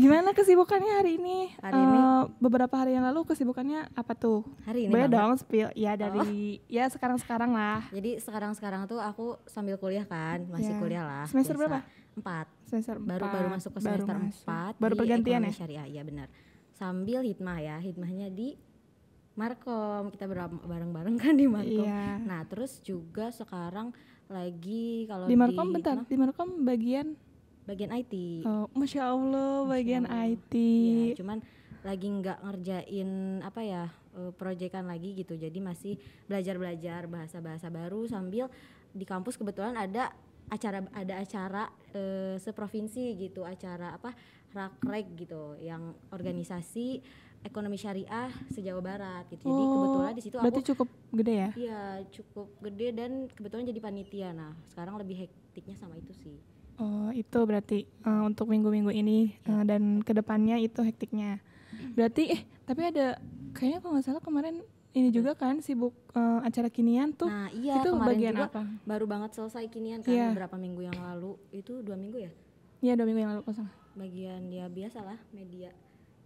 Gimana kesibukannya hari ini? Hari ini? Beberapa hari yang lalu kesibukannya apa tuh? Hari ini Boleh banget. dong spill. Ya dari ya sekarang lah. Jadi sekarang tuh aku sambil kuliah kan, masih Ya. kuliah lah. Semester biasa. berapa? 4. Semester Baru masuk ke semester 4 Baru di pergantian ekonomi ya? syariah, iya benar. Sambil hikmahnya di Markom, kita bareng-bareng kan di Markom. Iya. Nah terus juga sekarang lagi kalau Di Markom bentar, hikmah, di Markom bagian IT. oh, Masya Allah bagian Masya Allah. IT. Ya, cuman lagi nggak ngerjain proyekan lagi gitu, jadi masih belajar bahasa baru sambil di kampus kebetulan ada acara seprovinsi gitu, acara rakrek gitu, yang organisasi ekonomi syariah se-Jawa Barat gitu. Jadi kebetulan di situ berarti aku cukup gede ya? Iya cukup gede dan kebetulan jadi panitia. Nah sekarang lebih hektiknya sama itu sih. Oh itu berarti untuk minggu-minggu ini dan kedepannya itu hektiknya. Berarti tapi ada kayaknya kalau nggak salah kemarin ini juga kan sibuk acara kinian tuh. Nah iya itu kemarin bagian juga apa? baru banget selesai kinian kan, beberapa minggu yang lalu. Itu 2 minggu ya? Iya 2 minggu yang lalu kosong. Bagian ya biasalah media.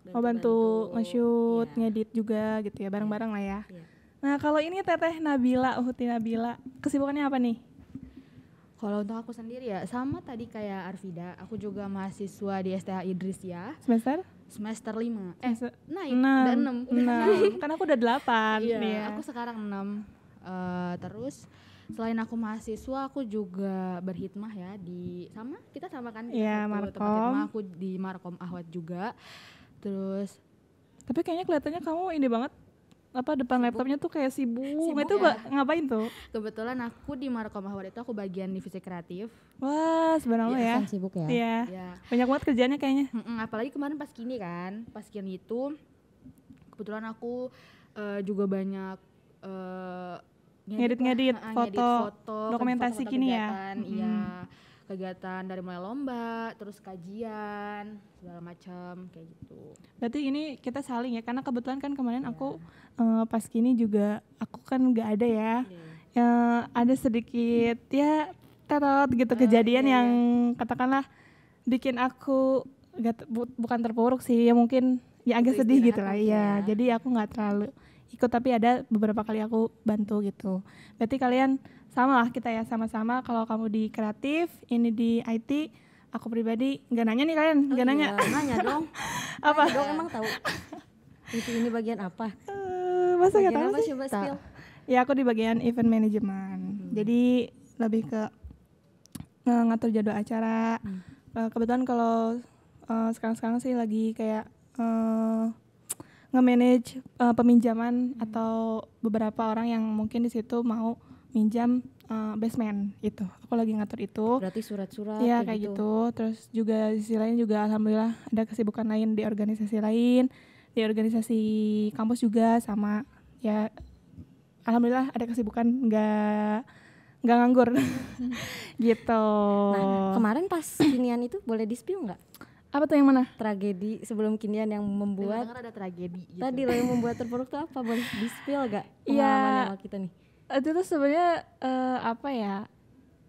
Bantu nge-shoot, ngedit juga gitu ya, bareng-bareng lah ya. Iya. Nah kalau ini Teteh Nabila, Uhuti Nabila, kesibukannya apa nih? Kalau untuk aku sendiri ya sama tadi kayak Arvida, aku juga mahasiswa di STH Idris ya. Semester 5. Naik udah 6. Kan aku udah 8. Iya, aku sekarang 6. Terus selain aku mahasiswa, aku juga berhikmah ya kita sama kan, Iya, tempat hikmah, aku di Markom Ahwat juga. Terus tapi kayaknya kelihatannya kamu ini banget depan laptopnya tuh kayak sibuk itu ya. Ngapain tuh? Kebetulan aku di Markom Ahwat itu aku bagian divisi kreatif. Wah sebenarnya ya. Sibuk ya. Iya. Banyak banget kerjanya kayaknya. Apalagi kemarin pas kini itu kebetulan aku juga banyak ngedit foto dokumentasi foto kini ya. Iya, kegiatan dari mulai lomba, terus kajian, segala macam kayak gitu. Berarti ini kita saling ya, karena kebetulan kan kemarin aku pas kini juga aku kan nggak ada ya. Ada sedikit ya terot gitu kejadian yang katakanlah bikin aku bukan terpuruk sih ya, mungkin ya agak sedih gitu lah ya. Jadi aku nggak terlalu ikut, tapi ada beberapa kali aku bantu gitu. Berarti kalian sama lah kita ya, sama-sama. Kalau kamu di kreatif, ini di IT, aku pribadi nggak nanya nih kalian, nggak nanya. Nanya dong. Apa? Nanya dong, emang tahu. Ini bagian apa? Masa nggak tahu apa, sih? coba spill. Ya aku di bagian event management. Jadi lebih ke ngatur jadwal acara. Kebetulan kalau sekarang sih lagi kayak nge-manage peminjaman atau beberapa orang yang mungkin di situ mau minjam basement itu. Aku lagi ngatur itu. Berarti surat-surat ya kayak gitu. Terus juga di sisi lain juga alhamdulillah ada kesibukan lain di organisasi lain, di organisasi kampus juga sama ya. Alhamdulillah ada kesibukan, nggak nganggur gitu. Nah kemarin pas kinian itu boleh di-spill nggak? Apa tuh yang mana? Tragedi sebelum kinian yang membuat ada tragedi gitu. Tadi lo yang membuat terpuruk tuh apa? Boleh di-spill gak Iya, pengalaman kita nih? itu tuh sebenarnya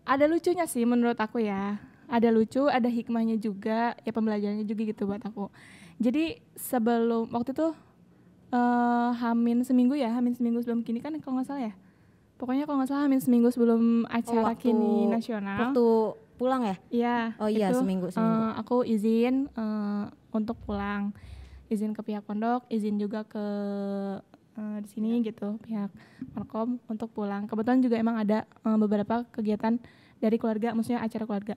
ada lucunya sih menurut aku ya. Ada lucu, ada hikmahnya juga, ya pembelajarannya juga gitu buat aku. Jadi sebelum waktu itu hamin seminggu sebelum kini kan kalau nggak salah ya. Pokoknya kalau nggak salah hamin seminggu sebelum acara kini nasional. Waktu pulang ya? Iya. Oh iya, seminggu. Aku izin untuk pulang, izin ke pihak pondok, izin juga ke di sini gitu pihak Markom untuk pulang. Kebetulan juga emang ada beberapa kegiatan dari keluarga, maksudnya acara keluarga.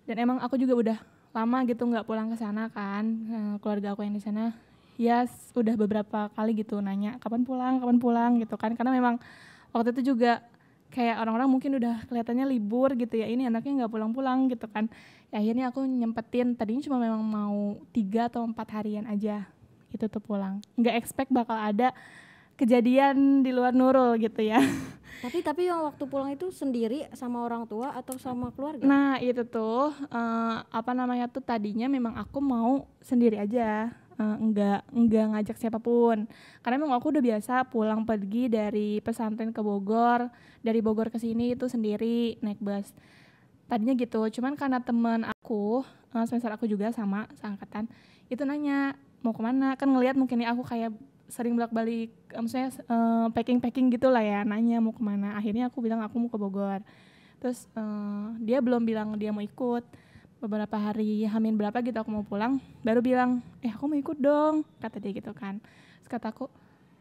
Dan emang aku juga udah lama gitu nggak pulang ke sana kan, keluarga aku yang di sana. Ya udah beberapa kali gitu nanya kapan pulang gitu kan, karena memang waktu itu juga kayak orang-orang mungkin udah kelihatannya libur gitu ya, ini anaknya nggak pulang-pulang gitu kan. Ya, akhirnya aku nyempetin, tadinya cuma memang mau 3 atau 4 harian aja itu tuh pulang. Nggak expect bakal ada kejadian di luar Nurul gitu ya. Tapi yang waktu pulang itu sendiri sama orang tua atau sama keluarga? Nah itu tuh tadinya memang aku mau sendiri aja. Enggak ngajak siapapun, karena memang aku udah biasa pulang pergi dari pesantren ke Bogor, dari Bogor ke sini itu sendiri naik bus tadinya gitu. Cuman karena teman aku semester aku juga sama seangkatan itu nanya mau kemana, kan ngelihat mungkin ya aku kayak sering bolak-balik, maksudnya packing gitu lah ya, nanya mau kemana. Akhirnya aku bilang aku mau ke Bogor. Terus dia belum bilang dia mau ikut. Beberapa hari Hamin berapa gitu aku mau pulang, baru bilang aku mau ikut dong, kata dia gitu kan. Terus kata aku,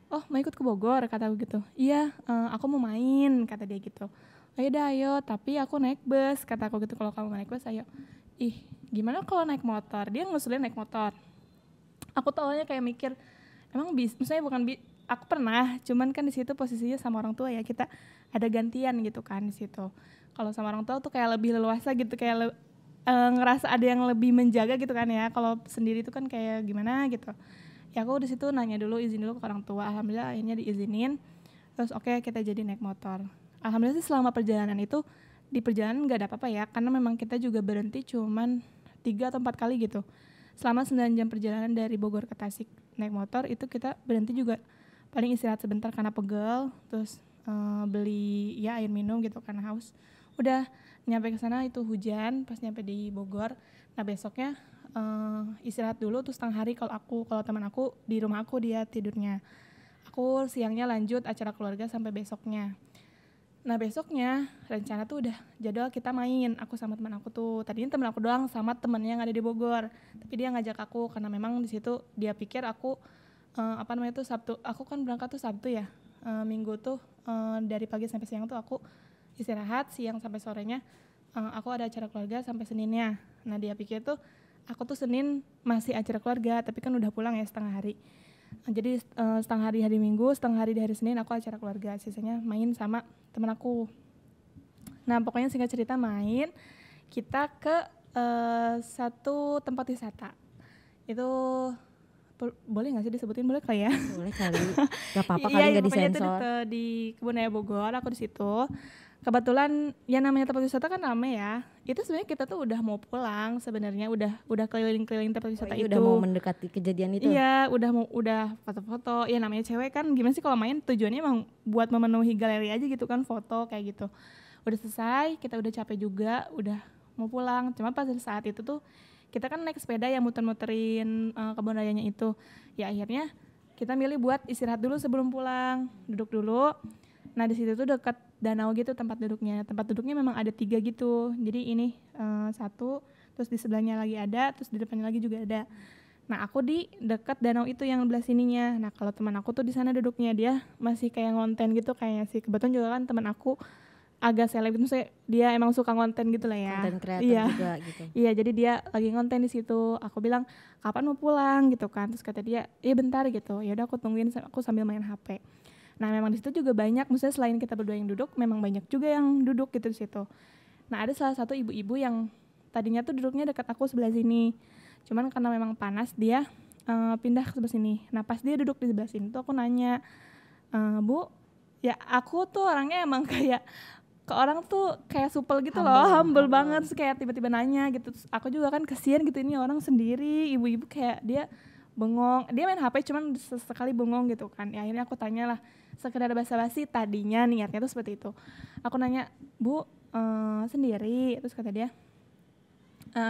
oh mau ikut ke Bogor, kata aku gitu. Iya, aku mau main, kata dia gitu. Ayo, tapi aku naik bus, kata aku gitu. Kalau kamu naik bus ayo. Ih, gimana kalau naik motor? Dia ngusulin naik motor. Aku tuh awalnya kayak mikir, emang misalnya bukan aku pernah, cuman kan di situ posisinya sama orang tua ya, kita ada gantian gitu kan di situ. Kalau sama orang tua tuh kayak lebih leluasa gitu, kayak ngerasa ada yang lebih menjaga gitu kan ya. Kalau sendiri tuh kan kayak gimana gitu. Ya aku di situ nanya dulu, izin dulu ke orang tua. Alhamdulillah akhirnya diizinin. Terus oke, kita jadi naik motor. Alhamdulillah sih selama perjalanan itu, di perjalanan nggak ada apa-apa ya, karena memang kita juga berhenti cuman 3 atau 4 kali gitu. Selama 9 jam perjalanan dari Bogor ke Tasik naik motor itu kita berhenti juga paling istirahat sebentar karena pegel, terus beli ya air minum gitu karena haus. Udah nyampe ke sana itu hujan pas nyampe di Bogor. Nah besoknya istirahat dulu terus setengah hari kalau teman aku di rumah aku dia tidurnya. Aku siangnya lanjut acara keluarga sampai besoknya. Nah besoknya rencana tuh udah jadwal kita main, aku sama teman aku tuh. Tadinya teman aku doang sama temennya yang ada di Bogor. Tapi dia ngajak aku karena memang di situ dia pikir aku tuh Sabtu. Aku kan berangkat tuh Sabtu ya. Minggu tuh dari pagi sampai siang tuh aku istirahat, siang sampai sorenya aku ada acara keluarga sampai Seninnya. Nah dia pikir tuh aku tuh Senin masih acara keluarga, tapi kan udah pulang ya setengah hari. Jadi setengah hari Minggu, setengah hari di hari Senin aku acara keluarga, sisanya main sama teman aku. Nah pokoknya singkat cerita main, kita ke satu tempat wisata. Itu boleh nggak sih disebutin, boleh kali ya? Boleh kali, nggak apa-apa kali nggak disensor. Iya, itu di Kebun Raya Bogor, aku di situ. Kebetulan ya namanya tempat wisata kan rame ya. Itu sebenarnya kita tuh udah mau pulang sebenarnya, udah keliling-keliling tempat wisata itu. Udah mau mendekati kejadian itu. Iya, udah foto-foto. Ya namanya cewek kan gimana sih kalau main tujuannya emang buat memenuhi galeri aja gitu kan, foto kayak gitu. Udah selesai, kita udah capek juga, udah mau pulang. Cuma pas saat itu tuh kita kan naik sepeda yang muter-muterin kebun rayanya itu. Ya akhirnya kita milih buat istirahat dulu sebelum pulang, duduk dulu. Nah di situ tuh dekat danau gitu tempat duduknya. Tempat duduknya memang ada 3 gitu. Jadi ini 1, terus di sebelahnya lagi ada, terus di depannya lagi juga ada. Nah aku di dekat danau itu yang belah sininya. Nah kalau teman aku tuh di sana duduknya, dia masih kayak ngonten gitu kayaknya sih. Kebetulan juga kan teman aku agak seleb gitu, dia emang suka ngonten gitu lah ya. Konten kreator juga gitu. Iya, jadi dia lagi ngonten di situ. Aku bilang kapan mau pulang gitu kan. Terus kata dia, iya bentar gitu. Ya udah aku tungguin, aku sambil main HP. Nah memang di situ juga banyak, maksudnya selain kita berdua yang duduk, memang banyak juga yang duduk gitu di situ. Nah ada salah satu ibu-ibu yang tadinya tuh duduknya dekat aku sebelah sini, cuman karena memang panas dia pindah ke sebelah sini. Nah pas dia duduk di sebelah sini tuh aku nanya, Bu, ya aku tuh orangnya emang kayak ke orang tuh kayak supel gitu loh, humble banget, terus kayak tiba-tiba nanya gitu. Terus aku juga kan kesian gitu, ini orang sendiri, ibu-ibu kayak dia bengong, dia main HP cuman sekali bengong gitu kan. Ya akhirnya aku tanyalah sekedar basa-basi, tadinya niatnya tuh seperti itu. Aku nanya, Bu sendiri? Terus kata dia,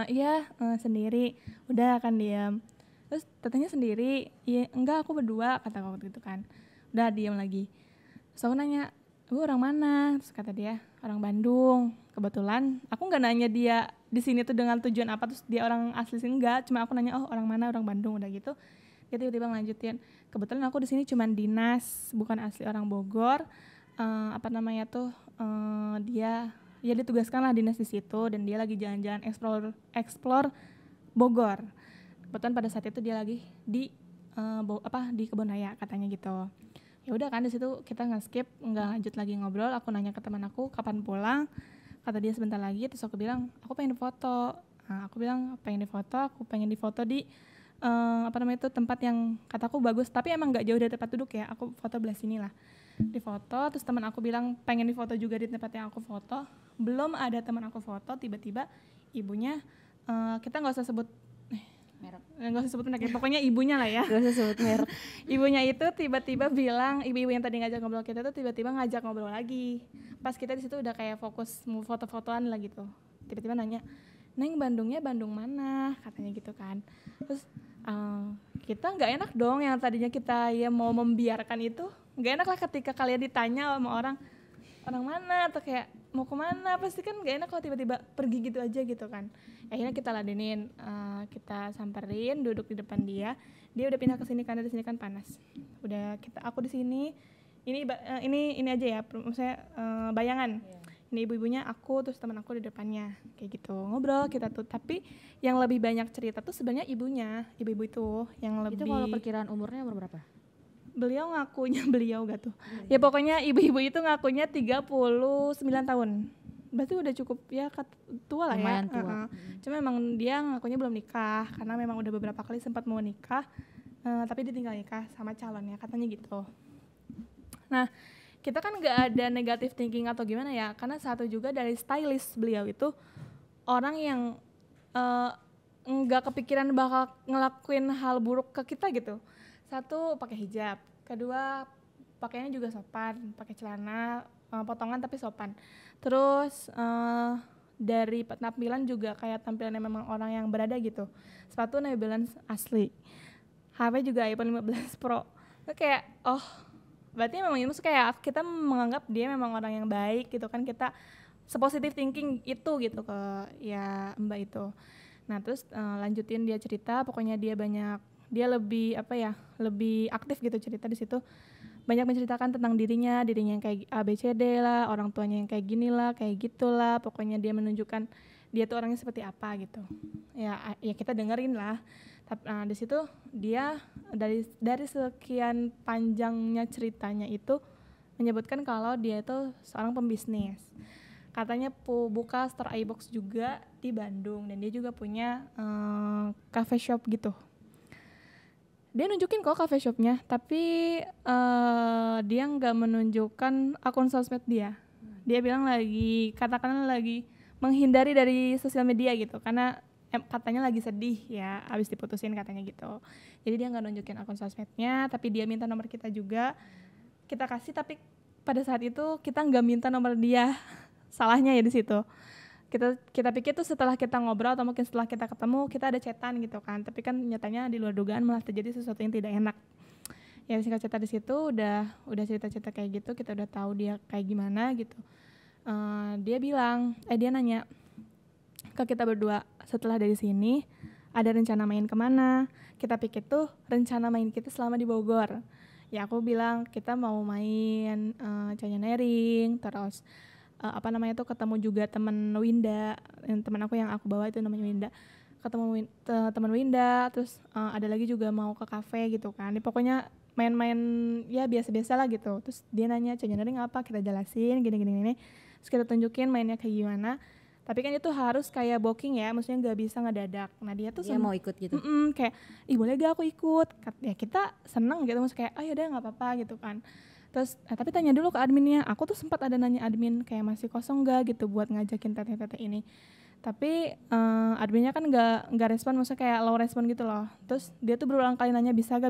iya sendiri. Udah kan diam. Terus tetenya sendiri? Iya enggak, aku berdua, kata aku gitu kan. Udah diam lagi. Terus aku nanya, Bu orang mana? Terus kata dia, orang Bandung. Kebetulan aku nggak nanya dia di sini tuh dengan tujuan apa, terus dia orang asli sini, enggak. Cuma aku nanya, oh orang mana, orang Bandung, udah gitu. Dia tiba-tiba ngelanjutin, kebetulan aku di sini cuma dinas, bukan asli orang Bogor. Dia ditugaskan lah dinas di situ, dan dia lagi jalan-jalan explore Bogor. Kebetulan pada saat itu dia lagi di Kebun Raya katanya gitu. Ya udah kan di situ kita nge-skip, nggak lanjut lagi ngobrol. Aku nanya ke teman aku kapan pulang, kata dia sebentar lagi. Terus aku bilang aku pengen difoto. Nah, aku bilang aku pengen difoto di tempat yang kataku bagus, tapi emang nggak jauh dari tempat duduk ya. Aku foto belah sini lah, difoto. Terus teman aku bilang pengen difoto juga di tempat yang aku foto. Belum ada teman aku foto, tiba-tiba ibunya, kita nggak usah sebut merek, nggak usah sebut merek, pokoknya ibunya lah ya. Nggak usah sebut merek. Ibunya itu tiba-tiba bilang, ibu-ibu yang tadi ngajak ngobrol kita tuh tiba-tiba ngajak ngobrol lagi. Pas kita di situ udah kayak fokus mau foto-fotoan lah gitu. Tiba-tiba nanya, Neng Bandungnya Bandung mana? Katanya gitu kan. Terus kita nggak enak dong yang tadinya kita ya mau membiarkan itu, nggak enak lah ketika kalian ditanya sama orang mana atau kayak mau kemana, pasti kan nggak enak kalau tiba-tiba pergi gitu aja gitu kan. Akhirnya kita ladenin, kita samperin, duduk di depan dia udah pindah ke sini karena di sini kan panas. Udah aku di sini, ini aja ya, maksudnya bayangan. Ini ibu-ibunya aku, terus teman aku di depannya, kayak gitu ngobrol kita tuh. Tapi yang lebih banyak cerita tuh sebenarnya ibu-ibu itu yang lebih. Itu kalau perkiraan umurnya umur berapa? Beliau gak tuh. Ya pokoknya ibu-ibu itu ngakunya 39 tahun. Berarti udah cukup ya tua lah. Lumayan ya. Tua. Cuma memang dia ngakunya belum nikah karena memang udah beberapa kali sempat mau nikah, tapi ditinggal nikah sama calonnya katanya gitu. Nah, kita kan nggak ada negative thinking atau gimana ya, karena satu juga dari stylist beliau itu orang yang nggak kepikiran bakal ngelakuin hal buruk ke kita gitu. Satu, pakai hijab. Kedua, pakainya juga sopan, pakai celana potongan tapi sopan. Terus dari tampilan juga kayak tampilannya memang orang yang berada gitu. Sepatu New Balance asli. HP juga iPhone 15 Pro. Itu kayak berarti memang itu kayak kita menganggap dia memang orang yang baik gitu kan, kita sepositif thinking itu gitu ke ya Mbak itu. Nah terus lanjutin dia cerita, pokoknya dia lebih lebih aktif gitu cerita di situ, banyak menceritakan tentang dirinya yang kayak ABCD lah, orang tuanya yang kayak gini lah, kayak gitulah, pokoknya dia menunjukkan dia tuh orangnya seperti apa gitu. Ya kita dengerin lah. Di situ dia dari sekian panjangnya ceritanya itu menyebutkan kalau dia itu seorang pembisnis. Katanya buka store iBox juga di Bandung dan dia juga punya cafe shop gitu. Dia nunjukin kok cafe shopnya, tapi dia nggak menunjukkan akun sosmed dia. Dia bilang katakanlah lagi menghindari dari sosial media gitu, karena katanya lagi sedih ya, abis diputusin katanya gitu. Jadi dia nggak nunjukin akun sosmednya, tapi dia minta nomor kita juga. Kita kasih, tapi pada saat itu kita nggak minta nomor dia. Salahnya ya di situ. Kita pikir tuh setelah kita ngobrol atau mungkin setelah kita ketemu kita ada chatan gitu kan, tapi kan nyatanya di luar dugaan malah terjadi sesuatu yang tidak enak. Ya singkat cerita di situ udah cerita-cerita kayak gitu, kita udah tahu dia kayak gimana gitu. Dia nanya ke kita berdua, setelah dari sini ada rencana main kemana? Kita pikir tuh rencana main kita selama di Bogor. Ya aku bilang kita mau main canyoneering, terus ketemu juga teman Winda, teman aku yang aku bawa itu namanya Winda, ketemu teman Winda, terus ada lagi juga mau ke kafe gitu kan. Pokoknya main-main ya biasa-biasa lah gitu. Terus dia nanya canyoneering apa, kita jelasin gini, terus kita tunjukin mainnya kayak gimana. Tapi kan itu harus kayak booking ya, maksudnya nggak bisa ngedadak. Nah dia tuh mau ikut gitu. Kayak, boleh gak aku ikut? Ya kita seneng gitu, maksudnya kayak, yaudah nggak apa-apa gitu kan. Terus, tapi tanya dulu ke adminnya. Aku tuh sempat ada nanya admin kayak masih kosong nggak gitu buat ngajakin teteh-teteh ini. Tapi adminnya kan nggak respon, maksudnya kayak low respon gitu loh. Terus dia tuh berulang kali nanya bisa gak.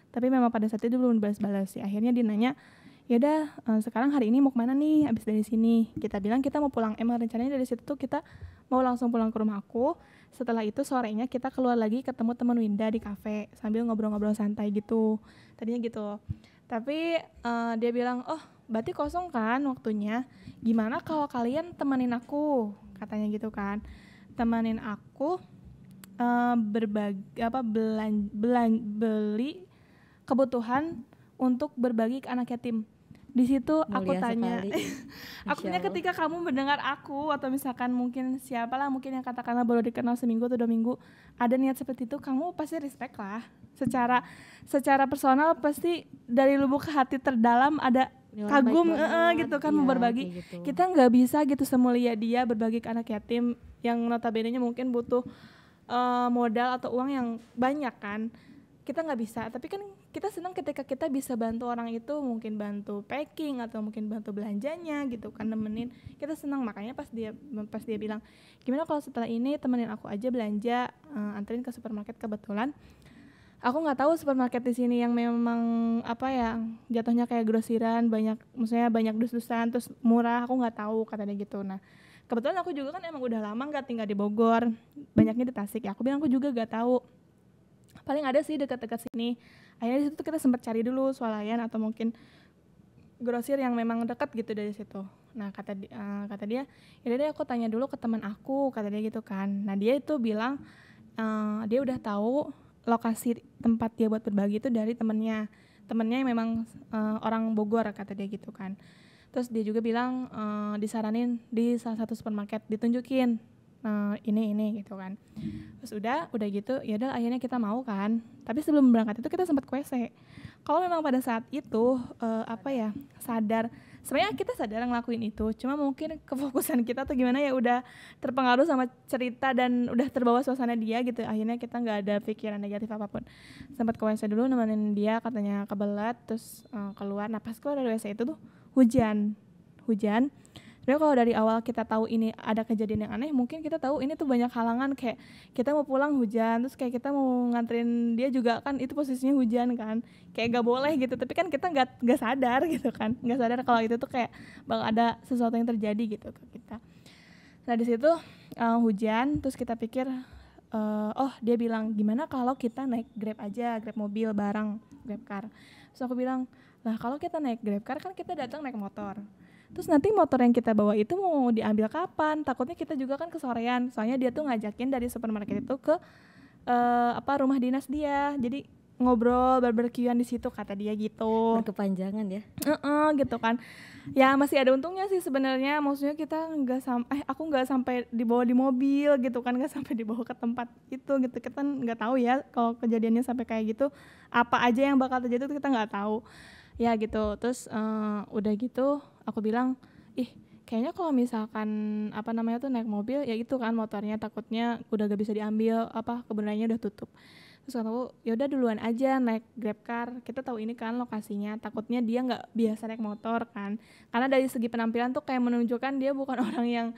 Tapi memang pada saat itu belum balas-balas sih. Akhirnya dia nanya, yaudah sekarang hari ini mau kemana nih abis dari sini. Kita bilang kita mau pulang, emang rencananya dari situ tuh kita mau langsung pulang ke rumah aku. Setelah itu sorenya kita keluar lagi ketemu teman Winda di kafe sambil ngobrol-ngobrol santai gitu, tadinya gitu. Tapi dia bilang, berarti kosong kan waktunya, gimana kalau kalian temenin aku, katanya gitu kan. Temenin aku beli kebutuhan untuk berbagi ke anak yatim. Di situ aku tanya, akunya ketika kamu mendengar aku atau misalkan mungkin siapalah, mungkin yang katakanlah baru dikenal seminggu atau 2 minggu, ada niat seperti itu, kamu pasti respect lah. Secara personal pasti dari lubuk hati terdalam ada kagum gitu kan, mau berbagi. Gitu. Kita nggak bisa gitu semulia dia berbagi ke anak yatim yang notabene-nya mungkin butuh modal atau uang yang banyak kan. Kita nggak bisa, tapi kan kita senang ketika kita bisa bantu orang itu, mungkin bantu packing atau mungkin bantu belanjanya gitu kan, nemenin, kita senang. Makanya pas dia bilang, gimana kalau setelah ini temenin aku aja belanja, anterin ke supermarket. Kebetulan aku nggak tahu supermarket di sini yang memang jatuhnya kayak grosiran, maksudnya banyak dus-dusan terus murah, aku nggak tahu katanya gitu. Nah kebetulan aku juga kan emang udah lama nggak tinggal di Bogor, banyaknya di Tasik ya. Aku bilang aku juga nggak tahu paling ada sih dekat-dekat sini. Akhirnya di situ kita sempat cari dulu swalayan atau mungkin grosir yang memang dekat gitu dari situ. Nah kata dia, yaudah deh aku tanya dulu ke teman aku, kata dia gitu kan. Nah dia itu bilang dia udah tahu lokasi tempat dia buat berbagi itu dari temennya yang memang orang Bogor, kata dia gitu kan. Terus dia juga bilang disaranin di salah satu supermarket, ditunjukin ini gitu kan. Terus udah gitu, ya udah akhirnya kita mau kan. Tapi sebelum berangkat itu kita sempat ke WC. Kalau memang pada saat itu sadar, sebenarnya kita sadar ngelakuin itu, cuma mungkin kefokusan kita tuh gimana ya udah terpengaruh sama cerita dan udah terbawa suasana dia gitu. Akhirnya kita nggak ada pikiran negatif apapun. Sempat ke WC dulu nemenin dia, katanya kebelet, terus keluar. Nah pas keluar dari WC itu tuh hujan. Sebenarnya kalau dari awal kita tahu ini ada kejadian yang aneh, mungkin kita tahu ini tuh banyak halangan, kayak kita mau pulang hujan, terus kayak kita mau nganterin dia juga kan itu posisinya hujan kan, kayak gak boleh gitu. Tapi kan kita nggak sadar gitu kan, nggak sadar kalau itu tuh kayak bakal ada sesuatu yang terjadi gitu ke kita. Nah di situ hujan, terus kita pikir dia bilang gimana kalau kita naik Grab aja, Grab mobil bareng, Grab car. Terus aku bilang, lah kalau kita naik Grab car kan kita datang naik motor. Terus nanti motor yang kita bawa itu mau diambil kapan? Takutnya kita juga kan kesorean. Soalnya dia tuh ngajakin dari supermarket itu ke rumah dinas dia. Jadi ngobrol, barbekyuan di situ, kata dia gitu. Berkepanjangan ya. Gitu kan. Ya masih ada untungnya sih sebenarnya. Maksudnya kita aku nggak sampai dibawa di mobil gitu kan, nggak sampai dibawa ke tempat itu gitu. Kita nggak tahu ya kalau kejadiannya sampai kayak gitu. Apa aja yang bakal terjadi itu kita nggak tahu. Ya gitu. Terus udah gitu aku bilang, kayaknya kalau misalkan naik mobil ya itu kan motornya takutnya udah gak bisa diambil, kebenarannya udah tutup. Terus aku ya udah duluan aja naik Grab car, kita tahu ini kan lokasinya, takutnya dia nggak biasa naik motor kan, karena dari segi penampilan tuh kayak menunjukkan dia bukan orang yang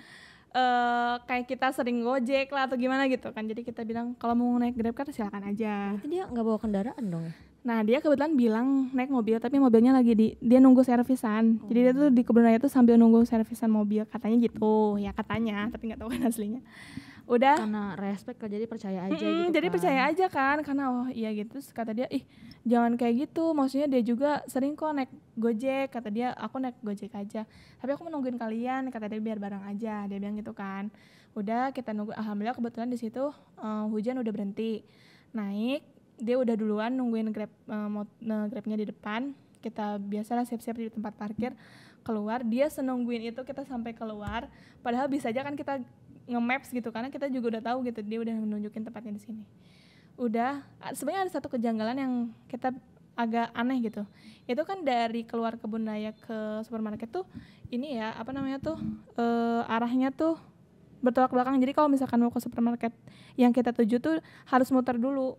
kayak kita sering Gojek lah atau gimana gitu kan. Jadi kita bilang kalau mau naik Grab car silakan aja. Berarti dia nggak bawa kendaraan dong ya? Nah dia kebetulan bilang naik mobil, tapi mobilnya lagi dia nunggu servisan. Jadi dia tuh di kebun raya tuh sambil nunggu servisan mobil, katanya gitu. Ya katanya, tapi nggak tahu kan aslinya. Udah. Karena respect jadi percaya aja gitu. Jadi kan. percaya aja kan, karena iya gitu. Terus kata dia, jangan kayak gitu. Maksudnya dia juga sering kok naik Gojek. Kata dia, aku naik Gojek aja. Tapi aku menungguin kalian, kata dia biar bareng aja. Dia bilang gitu kan. Udah kita nunggu. Alhamdulillah kebetulan di situ hujan udah berhenti. Naik. Dia udah duluan nungguin Grabnya di depan. Kita biasalah siap-siap di tempat parkir. Keluar, dia senungguin itu kita sampai keluar. Padahal bisa aja kan kita nge-maps gitu, karena kita juga udah tahu gitu, dia udah menunjukin tempatnya di sini. Udah, sebenarnya ada satu kejanggalan yang kita agak aneh gitu. Itu kan dari keluar kebun raya ke supermarket tuh ini ya, arahnya tuh bertolak belakang. Jadi kalau misalkan mau ke supermarket yang kita tuju tuh harus muter dulu.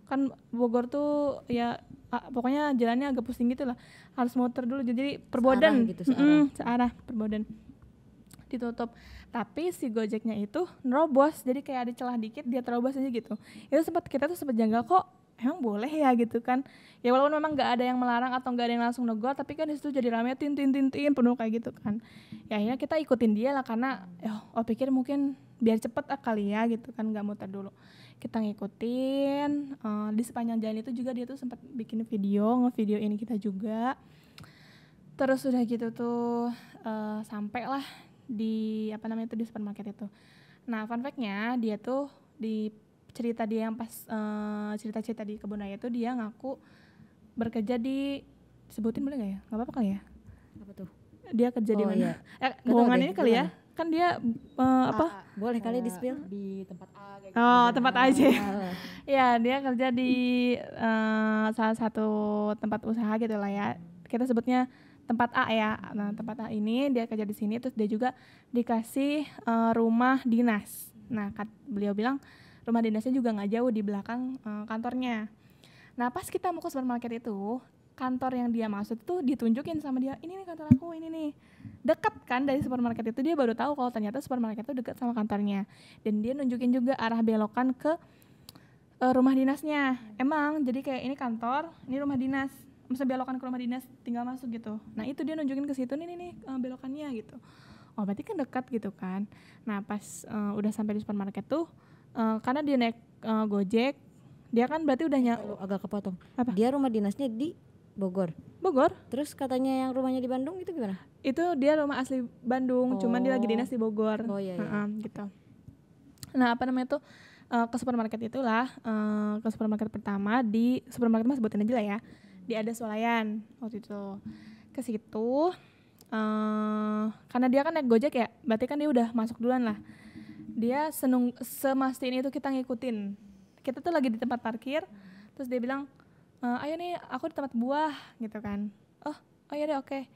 Kan Bogor tuh ya pokoknya jalannya agak pusing gitu lah, harus muter dulu, jadi Perboden gitu, searah Perboden ditutup. Tapi si Gojeknya itu nerobos, jadi kayak ada celah dikit dia terobos aja gitu. Itu kita tuh sempat janggal, kok emang boleh ya gitu kan. Ya walaupun memang gak ada yang melarang atau gak ada yang langsung negor, tapi kan disitu jadi rame tin penuh kayak gitu kan. Ya akhirnya kita ikutin dia lah, karena pikir mungkin biar cepet kali ya gitu kan, gak muter dulu. Kita ngikutin di sepanjang jalan itu juga dia tuh sempat bikin ngevideoin kita juga. Terus udah gitu tuh sampai lah di di supermarket itu. Nah fun fact-nya dia tuh di cerita dia yang pas cerita-cerita di kebun raya itu, dia ngaku bekerja di, sebutin boleh nggak ya? Nggak apa-apa kali ya? Apa tuh? Dia kerja di mana? Iya. Bohongan ini kali ya? Kan dia boleh kali di spill di tempat A kayak gitu. Tempat A aja. Ya dia kerja di salah satu tempat usaha gitu lah ya. Kita sebutnya tempat A ya. Nah tempat A ini dia kerja di sini, terus dia juga dikasih rumah dinas. Nah beliau bilang rumah dinasnya juga nggak jauh di belakang kantornya. Nah pas kita mau ke supermarket itu, kantor yang dia maksud tuh ditunjukin sama dia, ini nih kantor aku, ini nih. Dekat kan dari supermarket itu, dia baru tahu kalau ternyata supermarket itu dekat sama kantornya. Dan dia nunjukin juga arah belokan ke rumah dinasnya. Emang jadi kayak ini kantor, ini rumah dinas. Masa belokan ke rumah dinas, tinggal masuk gitu. Nah itu dia nunjukin ke situ, nih belokannya gitu. Oh berarti kan dekat gitu kan. Nah pas udah sampai di supermarket tuh, karena dia naik Gojek, Dia kan berarti udah agak kepotong. Apa? Dia rumah dinasnya di Bogor. Terus katanya yang rumahnya di Bandung itu gimana? Itu dia rumah asli Bandung, cuman dia lagi dinas di Bogor. Iya. Gitu. Nah, apa namanya tuh, ke supermarket itulah, ke supermarket pertama di supermarket mas sebutin aja lah ya. Di Ada Swalayan waktu itu. Ke situ, karena dia kan naik Gojek ya, berarti kan dia udah masuk duluan lah. Dia semastiin itu kita ngikutin. Kita tuh lagi di tempat parkir, terus dia bilang, ayo nih aku di tempat buah gitu kan. Oh iya deh, oke.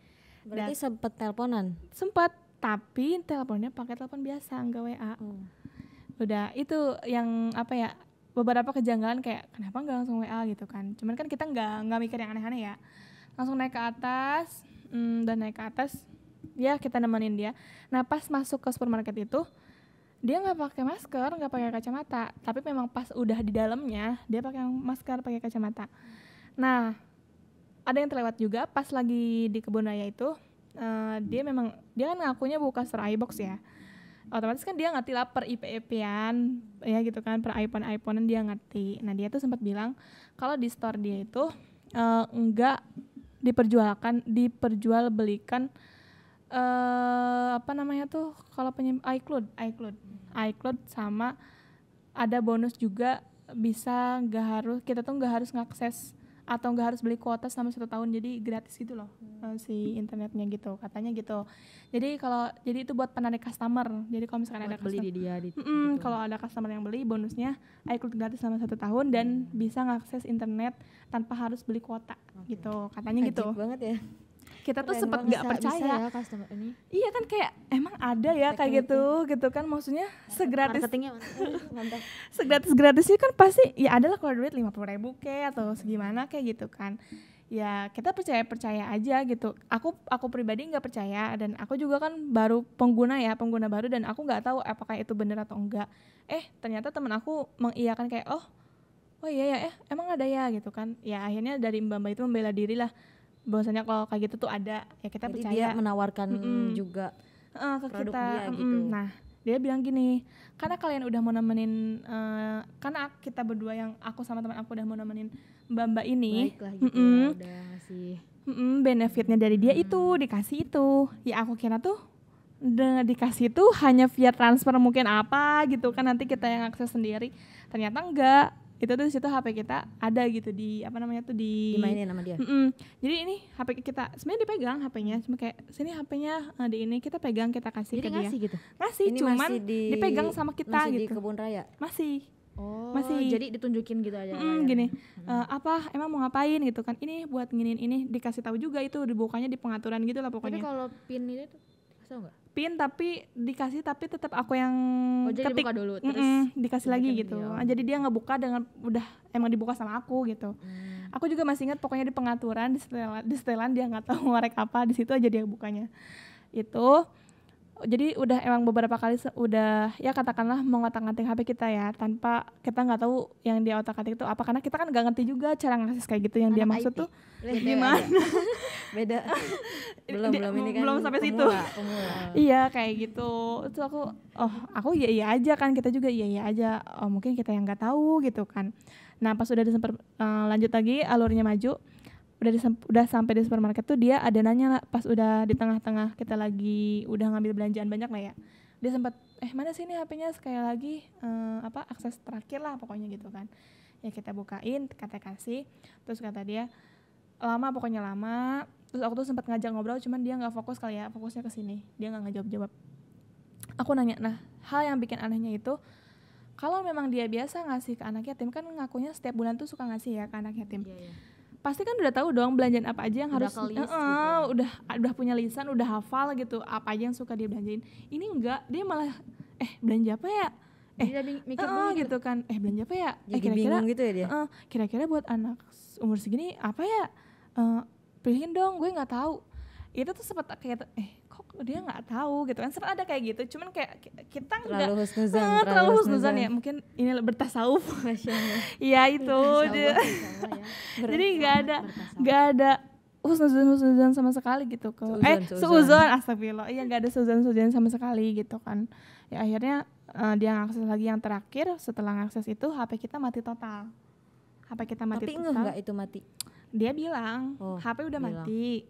Berarti sempet teleponan? Sempet, tapi teleponnya pakai telepon biasa, nggak WA. Udah, itu yang apa ya, beberapa kejanggalan kayak kenapa nggak langsung WA gitu kan. Cuman kan kita nggak mikir yang aneh-aneh ya. Langsung naik ke atas, dan naik ke atas, ya kita nemenin dia. Nah pas masuk ke supermarket itu, dia nggak pakai masker, nggak pakai kacamata. Tapi memang pas udah di dalamnya, dia pakai masker, pakai kacamata. Nah ada yang terlewat juga pas lagi di kebun raya itu, dia kan ngakunya buka store iBox ya. Otomatis kan dia ngerti lah per IP-an ya gitu kan, per iPhone-an dia ngerti. Nah dia tuh sempat bilang kalau di store dia itu enggak diperjualbelikan apa namanya tuh kalau iCloud sama ada bonus juga, bisa kita tuh nggak harus ngakses atau nggak harus beli kuota selama 1 tahun, jadi gratis gitu loh si internetnya gitu katanya gitu. Jadi itu buat penarik customer. Jadi kalau misalkan ada beli di dia gitu. Kalau ada customer yang beli, bonusnya iCloud gratis selama 1 tahun dan bisa ngakses internet tanpa harus beli kuota gitu katanya. Ajib gitu banget ya. Kita tuh sempat nggak percaya ya customer ini. Iya kan, kayak emang ada ya kayak gitu kan, maksudnya segratis mantap. Segratis-gratisnya kan pasti ya adalah kalau duit 50.000 atau segimana kayak gitu kan. Ya kita percaya aja gitu. Aku pribadi nggak percaya, dan aku juga kan baru pengguna baru, dan aku nggak tahu apakah itu benar atau enggak. Ternyata temen aku mengiyakan kayak oh iya ya, emang ada ya gitu kan. Ya akhirnya dari mbak-mbak itu membela diri lah bahwasanya kalau kayak gitu tuh ada, ya kita jadi percaya. Dia menawarkan juga ke produk kita dia gitu. Nah dia bilang gini, karena kalian udah mau nemenin, karena kita berdua yang aku sama teman aku udah mau nemenin mbak-mbak ini, baiklah gitu ya, udah ngasih benefitnya dari dia itu dikasih itu. Ya aku kira tuh dikasih itu hanya via transfer mungkin apa gitu kan, nanti kita yang akses sendiri. Ternyata enggak, itu tuh di situ HP kita ada gitu di apa namanya tuh dimainin sama dia. Jadi ini HP kita sebenarnya dipegang HP-nya, cuma kayak sini HP-nya di ini kita pegang, kita kasih jadi ke dia. Ngasih ini cuman dipegang sama kita masih gitu. Di kebun raya. Masih. Jadi ditunjukin gitu aja. Gini, apa emang mau ngapain gitu kan? Ini buat nginin ini, dikasih tahu juga itu dibukanya di pengaturan gitu lah pokoknya. Tapi kalau pin itu kasih enggak? Pin tapi dikasih, tapi tetap aku yang jadi ketik buka dulu terus dikasih lagi gitu. Jadi dia ngebuka dengan udah emang dibuka sama aku gitu. Aku juga masih ingat pokoknya di pengaturan di setelan dia nggak tahu merek apa, di situ aja dia bukanya itu. Jadi udah emang beberapa kali udah ya katakanlah mengotak-ngatik HP kita ya, tanpa kita nggak tahu yang dia otak-atik itu apa, karena kita kan nggak ngerti juga cara ngakses kayak gitu yang dia maksud tuh gimana. Beda. belum ini kan belum sampai situ. Iya kayak gitu. Itu aku iya aja kan, kita juga iya aja. Mungkin kita yang nggak tahu gitu kan. Nah pas udah disempat lanjut lagi alurnya maju, udah sampai di supermarket tuh dia ada nanya lah, pas udah di tengah-tengah kita lagi udah ngambil belanjaan banyak lah ya, dia sempat mana sih ini HP-nya sekali lagi akses terakhir lah pokoknya gitu kan. Ya kita bukain, kita kasih, terus kata dia pokoknya lama. Terus aku tuh sempat ngajak ngobrol, cuman dia nggak fokus kali ya, fokusnya ke sini, dia nggak ngejawab. Aku nanya, nah hal yang bikin anehnya itu kalau memang dia biasa ngasih ke anak yatim, kan ngakunya setiap bulan tuh suka ngasih ya ke anak yatim. Pasti kan udah tahu dong belanjaan apa aja yang harus gitu. udah punya lisan, udah hafal gitu apa aja yang suka dia belanjain. Ini enggak, dia malah belanja apa ya? Dia mikir gitu kan. Belanja apa ya? Jadi kira-kira bingung gitu ya dia. Kira-kira buat anak umur segini apa ya? Pilihin dong, gue nggak tahu. Itu tuh sempat kayak kok dia nggak tahu gitu kan, sempat ada kayak gitu. Cuman kayak kita nggak terlalu husnuzan ya, mungkin ini bertasawuf. Iya itu dia. Jadi nggak ada husnuzan sama sekali gitu. Seuzon astagfirullah. Iya nggak ada seuzon sama sekali gitu kan. Ya akhirnya dia ngakses lagi yang terakhir. Setelah ngakses itu HP kita mati total. HP kita mati. Tapi enggak itu mati. Dia bilang HP udah mati,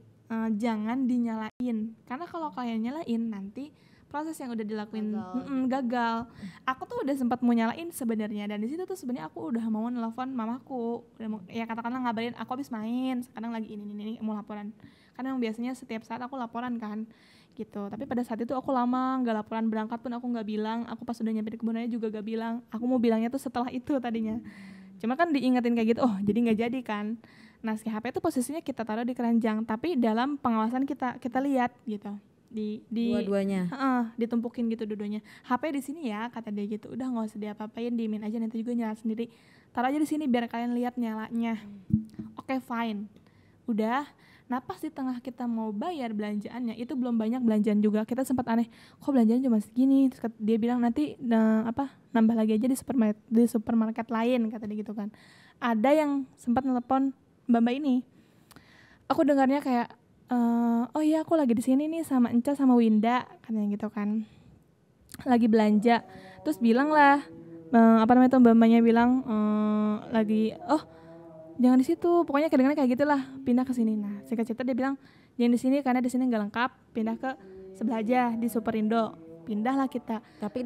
jangan dinyalain, karena kalau kalian nyalain nanti proses yang udah dilakuin gagal. Aku tuh udah sempat mau nyalain sebenarnya, dan di situ tuh sebenarnya aku udah mau nelfon mamaku, ya katakanlah ngabarin aku habis main, sekarang lagi ini mau laporan. Karena yang biasanya setiap saat aku laporan kan, gitu. Tapi pada saat itu aku lama nggak laporan, berangkat pun aku nggak bilang. Aku pas udah nyampe di kebun raya juga nggak bilang. Aku mau bilangnya tuh setelah itu tadinya. Cuma kan diingetin kayak gitu, jadi nggak jadi kan. Nah, si HP itu posisinya kita taruh di keranjang, tapi dalam pengawasan kita lihat gitu. Di dua-duanya ditumpukin gitu dua-duanya. HP di sini ya, kata dia gitu. Udah nggak usah diapa-apain, diemin aja, nanti juga nyala sendiri. Taruh aja di sini biar kalian lihat nyalanya. Oke, fine. Udah. Nah, pas di tengah kita mau bayar belanjaannya, itu belum banyak belanjaan juga. Kita sempat aneh, kok belanjaan cuma segini. Terus dia bilang nanti nambah lagi aja di supermarket lain, kata dia gitu kan. Ada yang sempat nelpon Mbak ini. Aku dengarnya kayak oh iya aku lagi di sini nih sama Enca sama Winda, katanya gitu kan, lagi belanja. Terus bilang lah mbak-mbaknya bilang lagi jangan di situ, pokoknya kedengarannya kayak gitulah, pindah ke sini. Nah singkat cerita dia bilang jangan di sini karena di sini nggak lengkap, pindah ke sebelah aja di Superindo. Pindahlah kita, tapi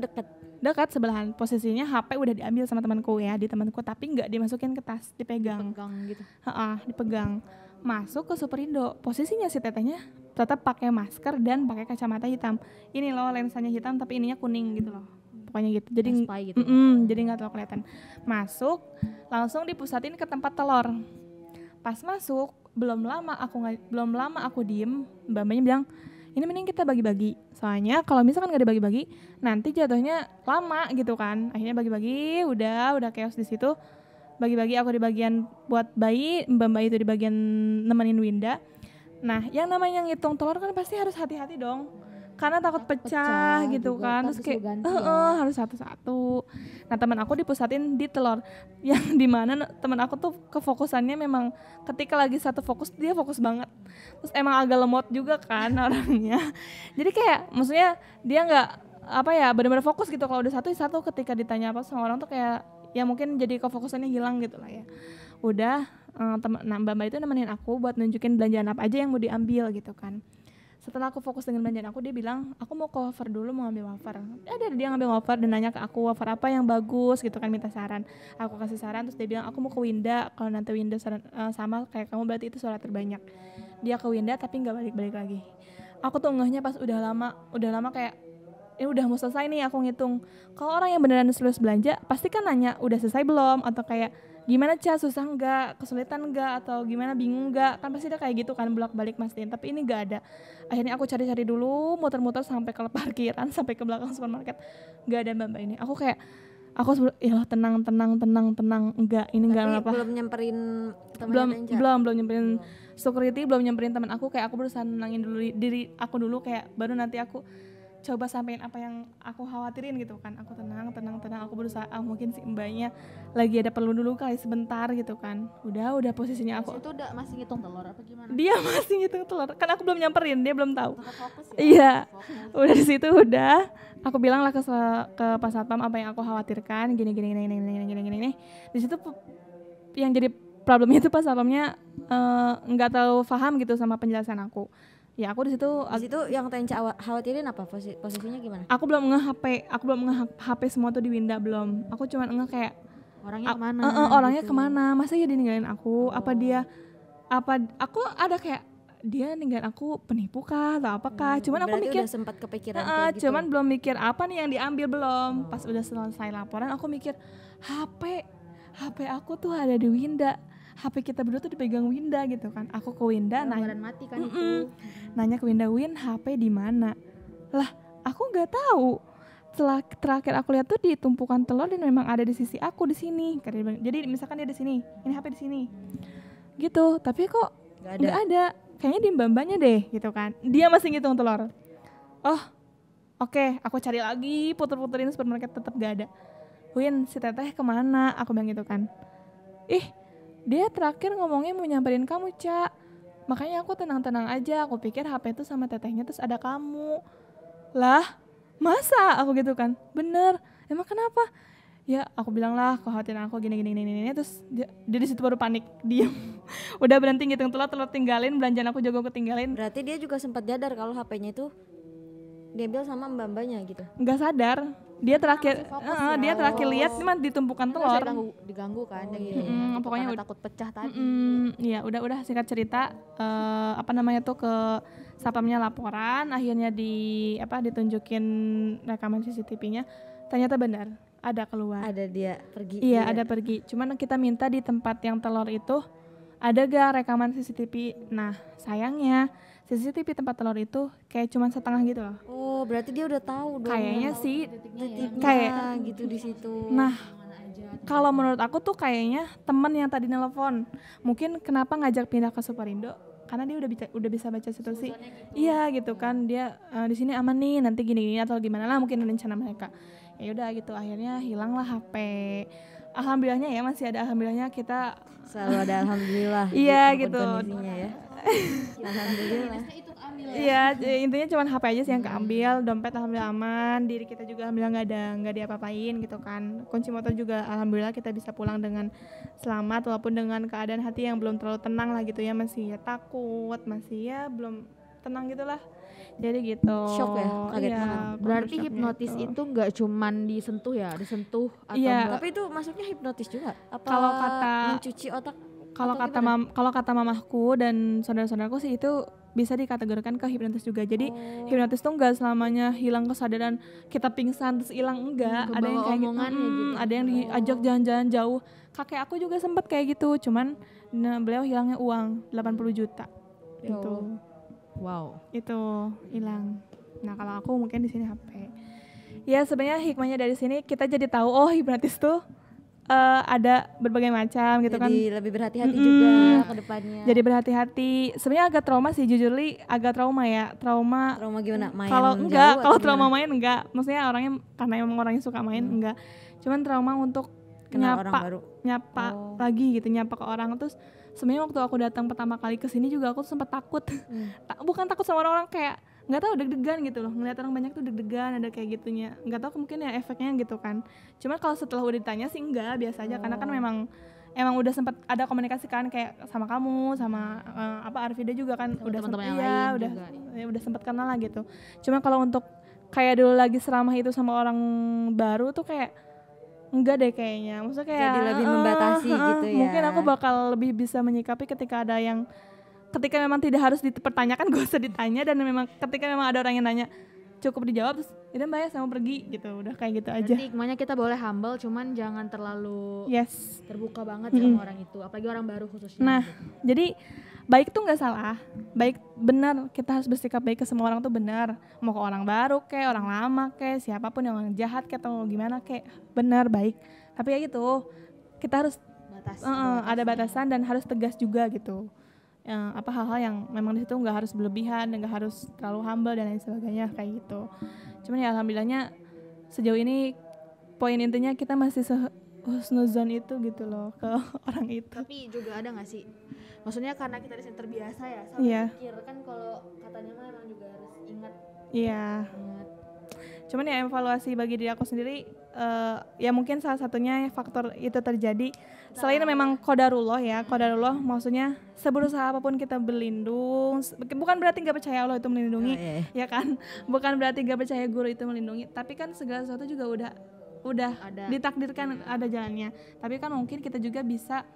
dekat sebelahan. Posisinya HP udah diambil sama temanku ya, di temanku, tapi nggak dimasukin ke tas, dipegang gitu. Dipegang. Masuk ke Superindo, posisinya si tetehnya tetap pakai masker dan pakai kacamata hitam. Ini loh lensanya hitam tapi ininya kuning gitu loh, pokoknya gitu. Jadi gitu. Jadi nggak terlalu kelihatan. Masuk langsung dipusatin ke tempat telur. Pas masuk belum lama aku diem, mbak-mbaknya bilang ini mending kita bagi-bagi, soalnya kalau misalkan nggak dibagi-bagi nanti jatuhnya lama gitu kan. Akhirnya bagi-bagi, udah chaos di situ. Bagi-bagi, aku di bagian buat bayi, mbak itu di bagian nemenin Winda. Nah yang namanya ngitung telur kan pasti harus hati-hati dong, karena takut pecah gitu kan. Terus kayak harus satu-satu. Nah teman aku dipusatin di telur, yang dimana teman aku tuh kefokusannya memang ketika lagi satu fokus dia fokus banget. Terus emang agak lemot juga kan orangnya. Jadi kayak maksudnya dia nggak benar-benar fokus gitu. Kalau udah satu ketika ditanya apa sama orang tuh kayak ya mungkin jadi kefokusannya hilang gitu lah ya. Udah mbak itu nemenin aku buat nunjukin belanjaan apa aja yang mau diambil gitu kan. Setelah aku fokus dengan belanjaan aku, dia bilang aku mau ke wafer dulu, mau ambil wafer. Dia ngambil wafer dan nanya ke aku wafer apa yang bagus gitu kan, minta saran. Aku kasih saran, terus dia bilang aku mau ke Winda, kalau nanti Winda sama kayak kamu berarti itu suara terbanyak. Dia ke Winda tapi nggak balik-balik lagi. Aku tuh ngehnya pas udah lama kayak ini udah mau selesai nih aku ngitung. Kalau orang yang beneran serius belanja pasti kan nanya udah selesai belum, atau kayak gimana Ca, susah enggak, kesulitan enggak, atau gimana, bingung enggak, kan pasti dia kayak gitu kan, bolak-balik mastiin. Tapi ini enggak ada. Akhirnya aku cari-cari dulu, muter-muter sampai ke parkiran, sampai ke belakang supermarket, enggak ada mbak ini. Aku tenang, enggak, ini enggak apa. Belum nyamperin teman belum nyamperin security, belum nyamperin teman aku. Kayak aku berusaha nenangin dulu diri aku dulu, kayak baru nanti aku coba sampein apa yang aku khawatirin gitu kan. Aku tenang, aku berusaha mungkin si mbaknya lagi ada perlu dulu kali sebentar gitu kan. Udah posisinya aku. Itu udah masih ngitung telur apa gimana? Dia masih ngitung telur, kan aku belum nyamperin, dia belum tahu. Fokus ya? Iya, udah di situ udah. Aku bilang lah ke Pak Satpam apa yang aku khawatirkan, gini. Di situ yang jadi problemnya itu Pak Satpamnya nggak terlalu paham gitu sama penjelasan aku. Ya aku di situ yang Tenca khawatirin apa, posisinya gimana? Aku belum nge HP semua tuh di Winda, belum. Aku cuma kayak orangnya kemana? Orangnya gitu. Kemana? Masa ya dia ninggalin aku? Aku ada kayak dia ninggalin aku penipu kah atau apakah? Cuman aku mikir udah sempat kepikiran kayak gitu. Cuman belum mikir apa nih yang diambil belum. Pas udah selesai laporan aku mikir HP aku tuh ada di Winda. HP kita berdua tuh dipegang Winda gitu kan. Aku ke Winda nanya, mati kan itu. Nanya ke Winda, Win HP di mana? Lah, aku nggak tahu. Setelah terakhir aku lihat tuh di tumpukan telur dan memang ada di sisi aku di sini. Jadi misalkan dia di sini, ini HP di sini. Gitu, tapi kok nggak ada. Kayaknya di mbak-mbaknya deh gitu kan. Dia masih ngitung telur. Oke, aku cari lagi, puter-puterin supermarket tetap gak ada. Win, si teteh kemana? Aku bilang gitu kan. Dia terakhir ngomongnya mau nyamperin kamu, Ca. Makanya aku tenang-tenang aja. Aku pikir HP itu sama tetehnya terus ada kamu. Lah, masa? Aku gitu kan. Bener. Emang kenapa? ya aku bilang lah kekhawatiran aku gini, terus dia di situ baru panik, diem. Udah berhenti ngitung telat tinggalin, belanjaan aku juga ketinggalin. Berarti dia juga sempat sadar kalau HP-nya itu diambil sama mbak-mbaknya gitu. Nggak sadar, dia terakhir dia terakhir lihat cuma ditumpukan telur. Diganggu kan gitu. Pokoknya udah takut pecah tadi. Iya, udah singkat cerita ke satpamnya laporan, akhirnya ditunjukin rekaman CCTV-nya. Ternyata benar, ada keluar. Ada dia pergi. Iya, ada pergi. Cuman kita minta di tempat yang telur itu ada gak rekaman CCTV. Nah, sayangnya CCTV tempat telur itu kayak cuman setengah gitu loh. Oh, berarti dia udah tahu dong. Kayaknya sih kayak gitu di situ. Nah, kalau menurut aku tuh kayaknya temen yang tadi nelpon mungkin kenapa ngajak pindah ke Superindo karena dia udah bisa baca situasi. Gitu. Iya gitu kan, dia di sini aman nih, nanti gini atau gimana lah mungkin rencana mereka. Ya udah gitu, akhirnya hilanglah HP. Alhamdulillahnya ya, masih ada alhamdulillahnya, kita selalu ada alhamdulillah. Iya gitu. Ya. Alhamdulillah. Iya, intinya cuma HP aja sih yang keambil, dompet alhamdulillah aman, diri kita juga alhamdulillah nggak diapa-apain gitu kan. Kunci motor juga alhamdulillah kita bisa pulang dengan selamat, walaupun dengan keadaan hati yang belum terlalu tenang lah gitu ya, masih ya takut, masih ya belum tenang gitulah. Jadi gitu. Shock ya, kaget banget. Berarti hipnotis itu nggak cuman disentuh atau tapi itu masuknya hipnotis juga. Apa kalau kata mencuci otak? Kalau kata mamahku dan saudara-saudaraku sih itu bisa dikategorikan ke hipnotis juga. Jadi hipnotis tuh nggak selamanya hilang kesadaran kita pingsan terus hilang, enggak. Ada yang kayak gitu. Ada yang diajak jalan-jalan jauh. Kakek aku juga sempet kayak gitu, cuman beliau hilangnya uang 80 juta. Itu. Wow. Itu hilang. Nah, kalau aku mungkin di sini HP. Ya sebenarnya hikmahnya dari sini kita jadi tahu hipnotis tuh ada berbagai macam gitu kan. Jadi lebih berhati-hati juga ke depannya. Jadi berhati-hati. Sebenarnya agak trauma sih, jujur agak trauma ya. Trauma gimana? Main kalau trauma main enggak. Maksudnya orangnya karena emang orangnya suka main enggak. Cuman trauma untuk nyapa lagi gitu, nyapa ke orang. Terus sebenarnya waktu aku datang pertama kali ke sini juga aku sempat takut. Bukan takut sama orang-orang, kayak nggak tahu, deg-degan gitu loh, ngeliat orang banyak tuh deg-degan, ada kayak gitunya, nggak tahu mungkin ya efeknya gitu kan. Cuman kalau setelah udah ditanya sih enggak, biasa aja, karena kan memang udah sempat ada komunikasi kan, kayak sama kamu, sama Arvida juga kan, sama udah sempat udah sempat kenal lah gitu. Cuma kalau untuk kayak dulu lagi seramah itu sama orang baru tuh kayak enggak deh kayaknya, maksudnya kayak jadi lebih membatasi gitu ya. Mungkin aku bakal lebih bisa menyikapi ketika memang tidak harus dipertanyakan, gak usah ditanya, dan memang ketika memang ada orang yang nanya cukup dijawab, terus udah mbak ya saya mau pergi gitu, udah kayak gitu aja. Berarti hikmahnya kita boleh humble, cuman jangan terlalu terbuka banget sama orang itu, apalagi orang baru khususnya. Nah jadi baik tuh nggak salah, baik benar, kita harus bersikap baik ke semua orang tuh benar, mau ke orang baru kayak orang lama kayak siapapun, yang orang jahat kayak atau gimana kayak, benar baik. Tapi ya gitu, kita harus ada batasan dan harus tegas juga gitu. Hal-hal yang memang di situ nggak harus berlebihan, nggak harus terlalu humble dan lain sebagainya kayak gitu. Cuman ya alhamdulillahnya sejauh ini poin intinya kita masih husnuzon itu gitu loh ke orang itu. Tapi juga ada nggak sih, maksudnya karena kita di sini terbiasa ya sama zikir kan, kalau katanya mah emang juga harus ingat. Iya. Cuman ya evaluasi bagi diri aku sendiri, ya mungkin salah satunya faktor itu terjadi selain memang qadarullah ya, qadarullah maksudnya seberusaha apapun kita berlindung, bukan berarti nggak percaya Allah itu melindungi, ya kan, bukan berarti nggak percaya guru itu melindungi, tapi kan segala sesuatu juga udah ditakdirkan ada jalannya. Tapi kan mungkin kita juga bisa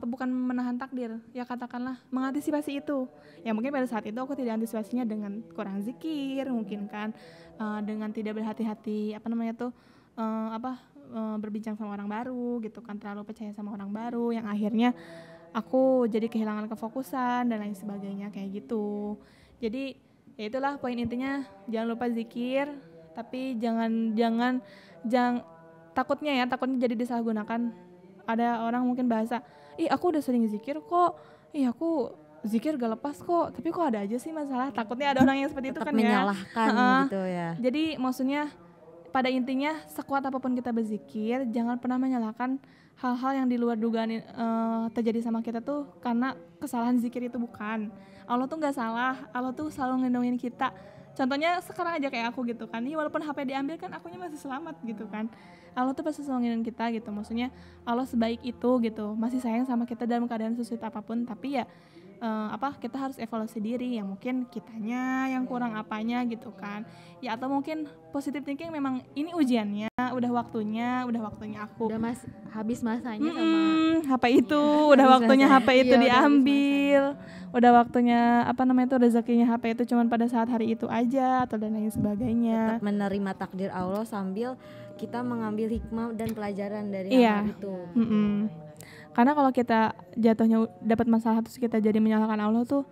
bukan menahan takdir, ya katakanlah mengantisipasi itu. Ya mungkin pada saat itu aku tidak antisipasinya dengan kurang zikir mungkin kan, dengan tidak berhati-hati berbincang sama orang baru gitu kan, terlalu percaya sama orang baru yang akhirnya aku jadi kehilangan kefokusan dan lain sebagainya kayak gitu. Jadi ya itulah poin intinya, jangan lupa zikir, tapi jangan takutnya jadi disalahgunakan. Ada orang mungkin bahasa, aku udah sering zikir kok, aku zikir gak lepas kok, tapi kok ada aja sih masalah. Takutnya ada orang yang seperti itu kan, menyalahkan gitu ya. Jadi maksudnya pada intinya sekuat apapun kita berzikir, jangan pernah menyalahkan hal-hal yang di luar dugaan terjadi sama kita tuh karena kesalahan zikir itu. Bukan, Allah tuh gak salah, Allah tuh selalu ngelindungin kita contohnya sekarang aja kayak aku gitu kan, walaupun HP diambil kan akunya masih selamat gitu kan. Allah tuh pasti selangin kita gitu, maksudnya Allah sebaik itu gitu, masih sayang sama kita dalam keadaan sesulit apapun. Tapi ya kita harus evaluasi diri, ya mungkin kitanya yang kurang apanya gitu kan ya, atau mungkin positive thinking memang ini ujiannya, udah waktunya aku udah habis masanya sama HP itu udah waktunya HP itu diambil, udah waktunya itu rezekinya HP itu cuma pada saat hari itu aja atau dan lain sebagainya. Tetap menerima takdir Allah sambil kita mengambil hikmah dan pelajaran dari hal itu. Karena kalau kita jatuhnya dapat masalah terus kita jadi menyalahkan Allah tuh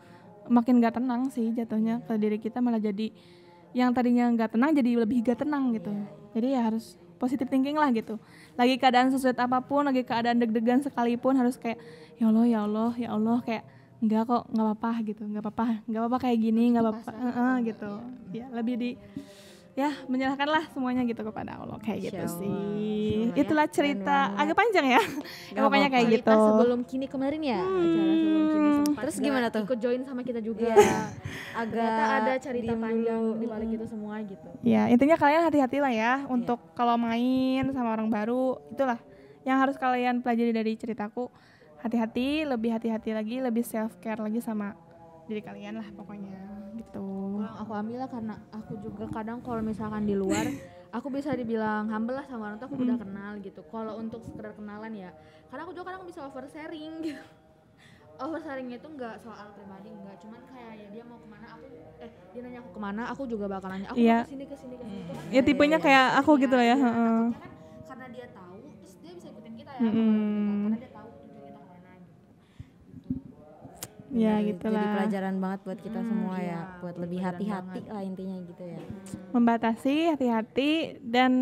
makin gak tenang sih jatuhnya ke diri kita, malah jadi yang tadinya gak tenang jadi lebih gak tenang gitu. Jadi ya harus positive thinking lah gitu. Lagi keadaan sesulit apapun, lagi keadaan deg-degan sekalipun harus kayak ya Allah kayak enggak kok, nggak apa-apa kayak gini, nggak apa-apa gitu. Ya lebih menyerahkanlah semuanya gitu kepada Allah kayak gitu sih. Itulah cerita agak panjang ya. Pokoknya kayak gitu. Sebelum kini kemarin ya, acara sebelum kini sempat. Terus gimana tuh? Ikut join sama kita juga. Agak ada cerita panjang di balik itu semua gitu. Ya, intinya kalian hati-hati lah ya untuk kalau main sama orang baru, itulah yang harus kalian pelajari dari ceritaku. Hati-hati, lebih hati-hati lagi, lebih self care lagi sama diri kalian lah pokoknya gitu. Aku ambil lah karena aku juga kadang kalau misalkan di luar aku bisa dibilang humble lah sama orang tuh aku udah kenal gitu. Kalau untuk sekedar kenalan ya, karena aku juga kadang bisa oversharing gitu. Oversharingnya itu nggak soal pribadi, nggak, cuman kayak ya dia mau kemana dia nanya aku kemana, aku juga bakal nanya aku mau kesini. Ya tipenya kayak aku gitu lah ya. Kan karena dia tahu terus dia bisa ikutin kita ya, karena dia tahu tujuan kita kemana gitu. Ya gitulah. Jadi pelajaran banget buat kita semua ya, buat lebih hati-hati lah intinya gitu ya. Membatasi, hati-hati dan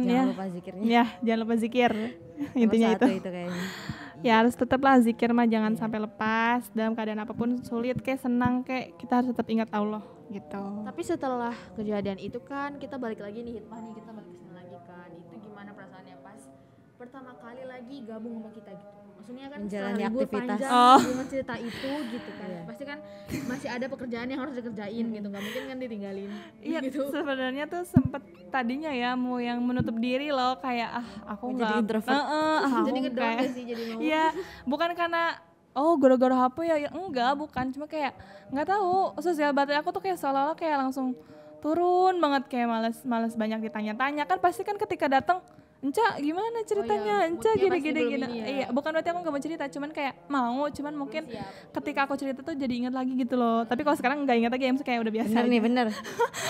jangan lupa zikirnya. Ya, jangan lupa zikir. Intinya itu kayaknya. Ya harus tetaplah zikir mah, jangan sampai lepas dalam keadaan apapun, sulit kayak senang kayak kita harus tetap ingat Allah gitu. Tapi setelah kejadian itu kan kita balik lagi nih hikmah nih, kita balik kesini lagi kan. Itu gimana perasaannya pas pertama kali lagi gabung sama kita gitu? Maksudnya kan menjalani libur aktivitas dengan cerita itu gitu kan. Pasti kan masih ada pekerjaan yang harus dikerjain gitu, nggak mungkin kan ditinggalin. Iya gitu. Sebenarnya tuh sempet tadinya ya mau yang menutup diri loh, kayak aku nggak jadi introvert. Jadi ngedon sih jadi mau. Iya, bukan karena gara-gara HP ya enggak, bukan, cuma kayak nggak tahu sosial baterai aku tuh kayak seolah-olah kayak langsung turun banget, kayak males banyak ditanya-tanya kan. Pasti kan ketika datang Enca gimana ceritanya, Enca gini. Ya. Iya, bukan berarti aku nggak mau cerita, cuman kayak cuman mungkin ketika aku cerita tuh jadi ingat lagi gitu loh. Tapi kalau sekarang nggak ingat lagi, kayak udah biasa. Bener.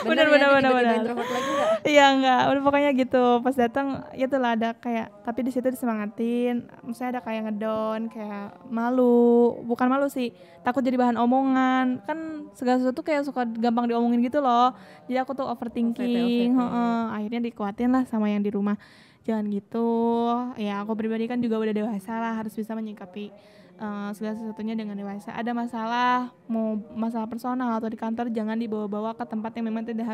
Introvert lagi nggak? Iya nggak, udah pokoknya gitu. Pas datang itulah ada kayak, tapi di situ disemangatin. Misalnya ada kayak ngedon, kayak malu, bukan malu sih, takut jadi bahan omongan. Kan segala sesuatu kayak suka gampang diomongin gitu loh. Jadi aku tuh overthinking. Akhirnya dikuatin lah sama yang di rumah. Jangan gitu ya, aku pribadi kan juga udah dewasa lah, harus bisa menyikapi segala sesuatunya dengan dewasa. Ada masalah, mau masalah personal atau di kantor, jangan dibawa-bawa ke tempat yang memang tidak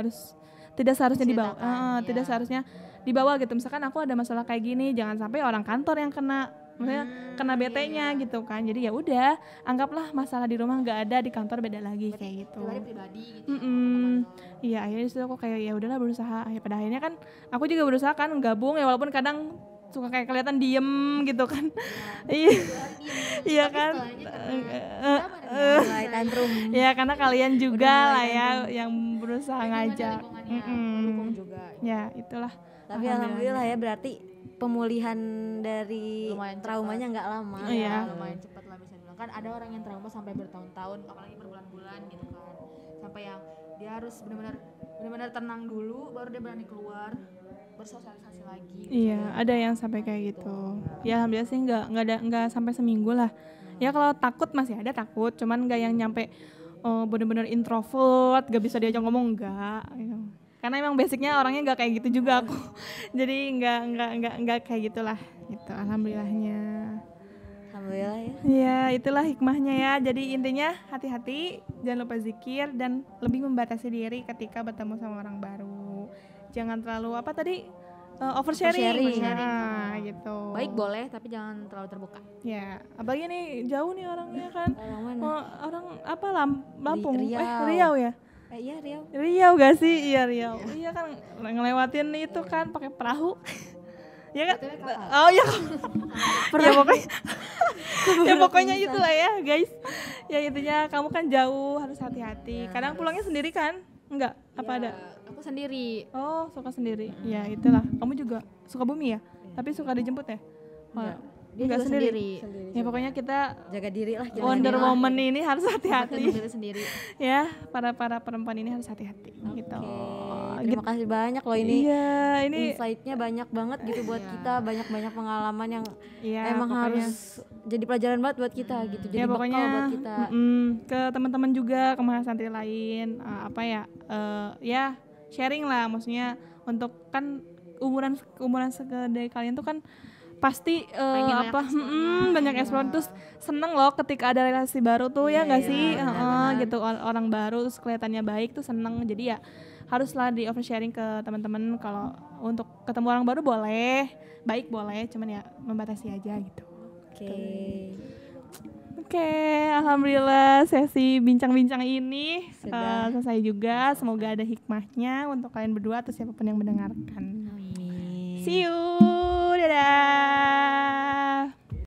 seharusnya dibawa. Tidak seharusnya dibawa gitu. Misalkan aku ada masalah kayak gini, jangan sampai orang kantor yang kena BT-nya gitu kan. Jadi ya udah, anggaplah masalah di rumah nggak ada, di kantor beda lagi. Berarti kayak gitu. Pribadi gitu. Iya, akhirnya disitu aku kayak ya udahlah berusaha. Ya pada akhirnya kan aku juga berusaha kan gabung ya, walaupun kadang suka kayak kelihatan diem gitu kan. Iya kan. Iya, karena kalian juga lah ya yang berusaha ngajak. Ya, itulah. Tapi alhamdulillah ya, berarti pemulihan dari traumanya nggak lama. Lumayan cepat lah bisa dibilang. Kan ada orang yang trauma sampai bertahun-tahun, apalagi berbulan-bulan gitu kan. Sampai yang dia harus benar-benar tenang dulu baru dia berani keluar bersosialisasi lagi. Iya, ada yang sampai kayak gitu. Ya alhamdulillah sih nggak sampai seminggu lah. Ya kalau takut masih ada takut, cuman nggak yang nyampe benar-benar introvert, gak bisa diajak ngomong, enggak. Karena emang basicnya orangnya nggak kayak gitu juga aku. Jadi nggak kayak gitulah gitu, alhamdulillahnya. Alhamdulillah ya. Ya itulah hikmahnya ya. Jadi intinya hati-hati, jangan lupa zikir dan lebih membatasi diri ketika bertemu sama orang baru. Jangan terlalu oversharing. Nah, gitu. Baik boleh, tapi jangan terlalu terbuka. Ya, apalagi nih jauh nih orangnya kan. Orang mana? Orang Lampung. Riau. Riau ya. Iya Riau. Riau gak sih? Iya Riau. Iya kan ngelewatin itu kan pakai perahu. Ya kan? Oh iya. Ya pokoknya ya pokoknya itulah ya guys. Ya intinya kamu kan jauh, harus hati-hati. Kadang pulangnya sendiri kan? Enggak, apa ada? Aku sendiri. Oh, suka sendiri. Ya itulah. Kamu juga suka bumi ya? Tapi suka dijemput ya? Dia Enggak juga sendiri. Ya pokoknya kita Jaga diri lah. Wonder Woman ini harus hati-hati. Sendiri. Ya, para perempuan ini harus hati-hati gitu. Terima kasih banyak loh ini. Iya, ini Insight-nya banyak banget gitu buat kita, banyak pengalaman yang ya, emang pokoknya, harus jadi pelajaran banget buat kita gitu. Jadi ya pokoknya bekal buat kita. ke teman-teman juga, ke mahasiswa lain, apa ya, ya sharing lah, maksudnya untuk kan umuran segede kalian tuh kan pasti banyak explore, terus seneng loh ketika ada relasi baru tuh ya nggak sih, gitu orang baru terus kelihatannya baik tuh seneng. Jadi ya haruslah di oversharing ke teman-teman. Kalau untuk ketemu orang baru boleh, baik boleh, cuman ya membatasi aja gitu. Oke, alhamdulillah sesi bincang-bincang ini selesai juga. Semoga ada hikmahnya untuk kalian berdua atau siapapun yang mendengarkan. Amin. See you, dadah.